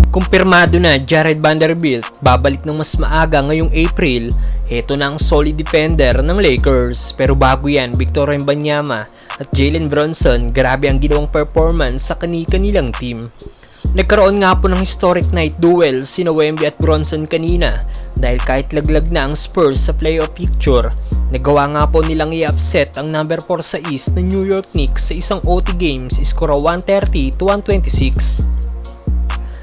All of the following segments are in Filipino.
Kumpirmado na Jared Vanderbilt babalik ng mas maaga ngayong April. Ito na ang solid defender ng Lakers. Pero bago yan, Victor Wembanyama at Jalen Brunson, grabe ang ginawang performance sa kanilang team. Nagkaroon nga po ng historic night duel sina Wemby at Bronson kanina dahil kahit laglag na ang Spurs sa playoff picture, nagawa nga po nilang i-upset ang number 4 sa East na New York Knicks sa isang OT games, iskora 130-126.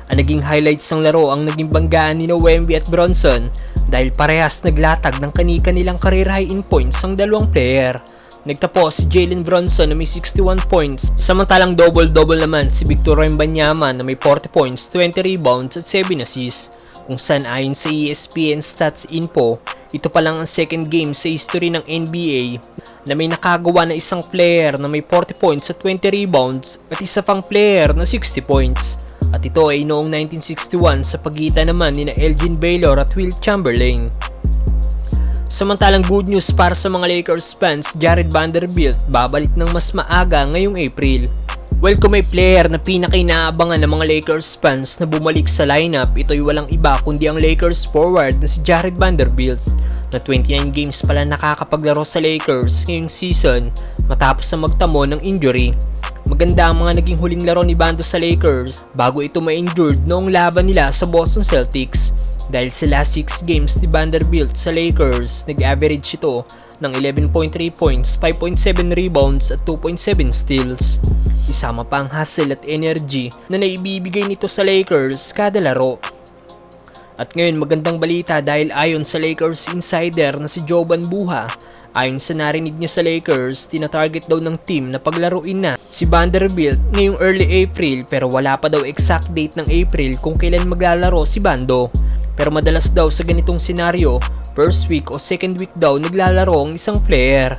Ang naging highlights ng laro ang naging banggaan ni Wemby at Bronson dahil parehas naglatag ng kanilang career high in points ang dalawang player. Nagtapos si Jalen Brunson na may 61 points, samantalang double-double naman si Victor Wembanyama na may 40 points, 20 rebounds at 7 assists. Kung saan ayon sa ESPN Stats Info, ito pa lang ang second game sa history ng NBA na may nakagawa na isang player na may 40 points at 20 rebounds at isa pang player na 60 points. At ito ay noong 1961 sa pagitan naman ni Elgin Baylor at Wilt Chamberlain. Samantalang good news para sa mga Lakers fans, Jared Vanderbilt babalik ng mas maaga ngayong April. Well, kung may player na pinaka-inaabangan ng mga Lakers fans na bumalik sa lineup, ito ay walang iba kundi ang Lakers forward na si Jared Vanderbilt na 29 games pala nakakapaglaro sa Lakers ngayong season matapos na magtamo ng injury. Maganda ang mga naging huling laro ni Bando sa Lakers bago ito ma-injured noong laban nila sa Boston Celtics. Dahil sa last 6 games ni Vanderbilt sa Lakers, nag-average ito ng 11.3 points, 5.7 rebounds at 2.7 steals. Isama pa ang hustle at energy na naibibigay nito sa Lakers kada laro. At ngayon magandang balita dahil ayon sa Lakers insider na si Jovan Buha, ayon sa narinig niya sa Lakers, tinatarget daw ng team na paglaruin na si Vanderbilt ngayong early April pero wala pa daw exact date ng April kung kailan maglalaro si Bando. Pero madalas daw sa ganitong senaryo, first week o second week daw naglalaro ang isang player.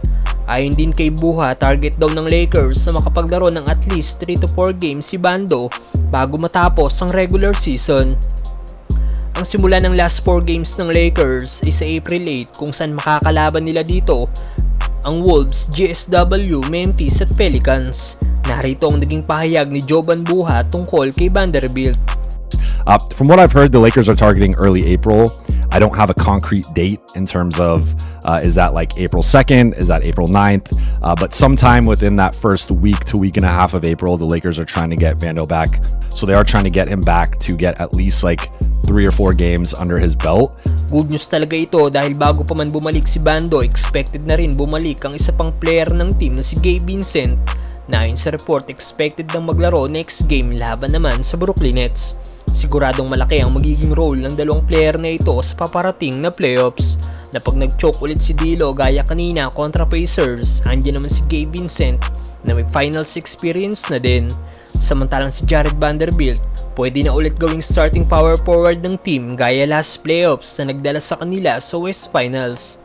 Ayon din kay Buha, target daw ng Lakers na makapaglaro ng at least 3 to 4 games si Bando bago matapos ang regular season. Ang simula ng last 4 games ng Lakers ay sa April 8 kung saan makakalaban nila dito ang Wolves, GSW, Memphis at Pelicans. Narito ang naging pahayag ni Jovan Buha tungkol kay Vanderbilt. From what I've heard, the Lakers are targeting early April. I don't have a concrete date in terms of is that like April 2nd, is that April 9th, but sometime within that first week to week and a half of April, the Lakers are trying to get Vando back. So they are trying to get him back to get at least like 3 or 4 games under his belt. Good news talaga ito dahil bago pa man bumalik si Bando, expected na rin bumalik ang isa pang player ng team na si Gabe Vincent na ayon sa report expected nang maglaro next game laban naman sa Brooklyn Nets. Siguradong malaki ang magiging role ng dalawang player na ito sa paparating na playoffs na pag nag-choke ulit si D'Lo gaya kanina kontra Pacers, andyan naman si Gabe Vincent na may finals experience na din. Samantalang si Jared Vanderbilt pwede na ulit gawing starting power forward ng team gaya last playoffs na nagdala sa kanila sa West Finals.